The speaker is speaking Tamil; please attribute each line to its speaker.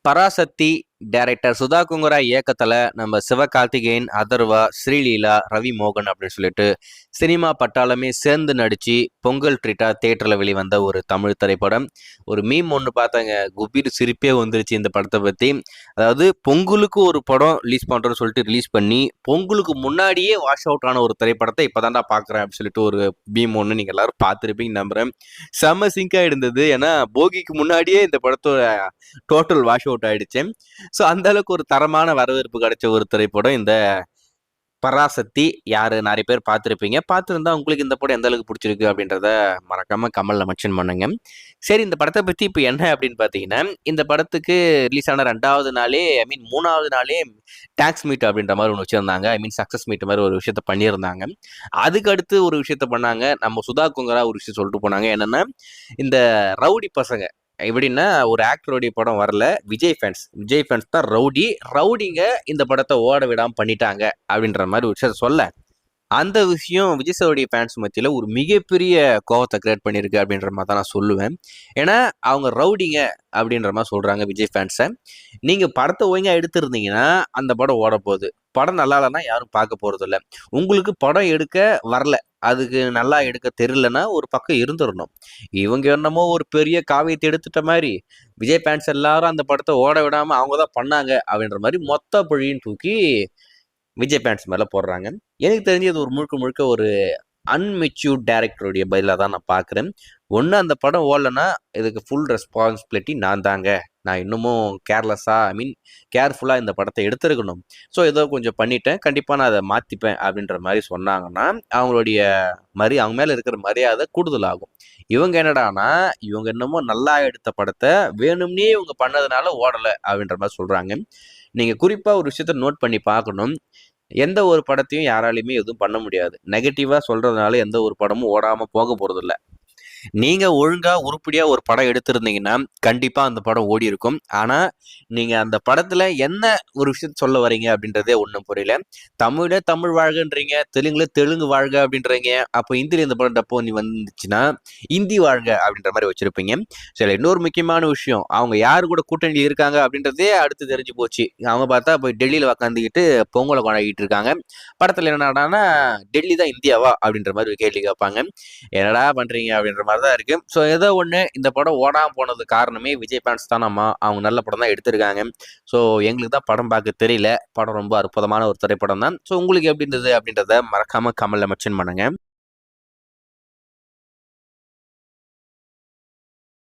Speaker 1: பராசக்தி டைரக்டர் சுதா குங்கரா இயக்கத்துல நம்ம சிவகார்த்திகேயன், அதர்வா, ஸ்ரீலீலா, ரவி மோகன் அப்படின்னு சொல்லிட்டு சினிமா பட்டாளமே சேர்ந்து நடிச்சு பொங்கல் ட்ரீட்டா தியேட்டர்ல வெளிவந்த ஒரு தமிழ் திரைப்படம். ஒரு மீம் ஒன்று பார்த்தாங்க, குபீர் சிரிப்பே வந்துருச்சு இந்த படத்தை பத்தி. அதாவது பொங்கலுக்கு ஒரு படம் ரிலீஸ் பண்றோம்னு சொல்லிட்டு ரிலீஸ் பண்ணி பொங்கலுக்கு முன்னாடியே வாஷ் அவுட் ஆன ஒரு திரைப்படத்தை இப்பதான்டா பாக்குறேன் அப்படின்னு சொல்லிட்டு ஒரு மீம் ஒன்று நீங்க எல்லாரும் பார்த்துருப்பீங்க நம்புறேன். செம்ம சிங்கா இருந்தது. ஏன்னா போகிக்கு முன்னாடியே இந்த படத்தோட டோட்டல் வாஷ் அவுட் ஆயிடுச்சு. ஸோ அந்த அளவுக்கு ஒரு தரமான வரவேற்பு கிடைச்ச ஒரு திரைப்படம் இந்த பராசக்தி. யாரு நிறைய பேர் பார்த்துருப்பீங்க. பார்த்துருந்தா உங்களுக்கு இந்த படம் எந்த அளவுக்கு பிடிச்சிருக்கு அப்படின்றத மறக்காம கமெண்ட்ல மென்ஷன் பண்ணுங்க. சரி, இந்த படத்தை பத்தி இப்போ என்ன அப்படின்னு பார்த்தீங்கன்னா, இந்த படத்துக்கு ரிலீஸ் ஆன 2வது நாளே, ஐ மீன் 3வது நாளே டாக்ஸ் மீட் அப்படின்ற மாதிரி ஒன்று வச்சிருந்தாங்க. ஐ மீன் சக்சஸ் மீட் மாதிரி ஒரு விஷயத்த பண்ணியிருந்தாங்க. அதுக்கு அடுத்து ஒரு விஷயத்த பண்ணாங்க. நம்ம சுதா குங்கரா ஒரு விஷயம் சொல்லிட்டு போனாங்க. என்னன்னா, இந்த ரவுடி பசங்க எப்படின்னா, ஒரு ஆக்டருடைய படம் வரல, விஜய் ஃபேன்ஸ் தான் ரவுடிங்க இந்த படத்தை ஓட விடாம பண்ணிட்டாங்க அப்படின்ற மாதிரி ஒரு விஷயத்த சொல்ல, அந்த விஷயம் விஜய் சாருடைய ஃபேன்ஸ் மத்தியில் ஒரு மிகப்பெரிய கோவத்தை கிரியேட் பண்ணியிருக்கு அப்படின்ற மாதிரி தான் நான் சொல்லுவேன். ஏன்னா அவங்க ரவுடிங்க அப்படின்ற மாதிரி சொல்றாங்க விஜய் ஃபேன்ஸை. நீங்க படத்தை ஒழுங்கா எடுத்திருந்தீங்கன்னா அந்த படம் ஓட போகுது. படம் நல்லா இல்லைன்னா யாரும் பார்க்க போறது இல்லை. உங்களுக்கு படம் எடுக்க வரல, அதுக்கு நல்லா எடுக்க தெரியலன்னா ஒரு பக்கம் இருந்துடணும். இவங்க என்னமோ ஒரு பெரிய காவியத்தை எடுத்துட்ட மாதிரி விஜய் ஃபேன்ஸ் எல்லாரும் அந்த படத்தை ஓட விடாம அவங்க தான் பண்ணாங்க அப்படின்ற மாதிரி மொத்த பழியும் தூக்கி விஜய் ஃபேன்ஸ் மேல போடுறாங்க. எனக்கு தெரிஞ்சு இது ஒரு முழுக்க முழுக்க ஒரு அன்மெச்சூர்ட் டைரக்டருடைய பதிலாக தான் நான் பார்க்குறேன். ஒன்று, அந்த படம் ஓடலைன்னா இதுக்கு ஃபுல் ரெஸ்பான்சிபிலிட்டி நான் தாங்க. நான் இன்னமும் கேர்லெஸ்ஸாக, ஐ மீன் கேர்ஃபுல்லாக இந்த படத்தை எடுத்துருக்கணும். ஸோ ஏதோ கொஞ்சம் பண்ணிட்டேன், கண்டிப்பாக நான் அதை மாற்றிப்பேன் அப்படின்ற மாதிரி சொன்னாங்கன்னா அவங்களுடைய அவங்க மேலே இருக்கிற மரியாதை கூடுதலாகும். இவங்க என்னடானா, இவங்க என்னமோ நல்லா எடுத்த படத்தை வேணும்னே இவங்க பண்ணதுனால ஓடலை அப்படின்ற மாதிரி சொல்கிறாங்க. நீங்கள் குறிப்பாக ஒரு விஷயத்த நோட் பண்ணி பார்க்கணும். எந்த ஒரு படத்தையும் யாராலையுமே எதுவும் பண்ண முடியாது. நெகட்டிவா சொல்றதுனால எந்த ஒரு படமும் ஓடாம போக போறதில்ல. நீங்க ஒழுங்கா உருப்படியா ஒரு படம் எடுத்திருந்தீங்கன்னா கண்டிப்பா அந்த படம் ஓடி இருக்கும். ஆனா நீங்க அந்த படத்துல என்ன ஒரு விஷயத்த சொல்ல வரீங்க அப்படின்றதே ஒண்ணும் புரியல. தமிழ் வாழ்கன்றீங்க, தெலுங்குல தெலுங்கு வாழ்க அப்படின்றீங்க. அப்போ ஹிந்தில இந்த படம் டப்போ நீ வந்துச்சுன்னா இந்தி வாழ்க அப்படின்ற மாதிரி வச்சிருப்பீங்க. சரி, இன்னொரு முக்கியமான விஷயம், அவங்க யாரு கூட கூட்டணியில் இருக்காங்க அப்படின்றதே அடுத்து தெரிஞ்சு போச்சு. அவங்க பார்த்தா போய் டெல்லியில உக்காந்துக்கிட்டு பொங்கலை கொண்டாடிட்டு இருக்காங்க. படத்துல என்னடானா, டெல்லி தான் இந்தியாவா அப்படின்ற மாதிரி கேள்வி கேட்பாங்க. என்னடா பண்றீங்க அப்படின்ற மாதிரி தான் இருக்கு. ஸோ ஏதோ ஒன்று, இந்த படம் ஓடாமல் போனது காரணமே விஜய் ஃபேன்ஸ் தான். அவங்க நல்ல படம் தான் எடுத்திருக்காங்க. ஸோ எங்களுக்கு தான் படம் பார்க்க தெரியல. படம் ரொம்ப அற்புதமான ஒரு திரைப்படம் தான். ஸோ உங்களுக்கு எப்படி இருந்தது அப்படின்றத மறக்காம கமெண்ட்ல மென்ஷன் பண்ணுங்க.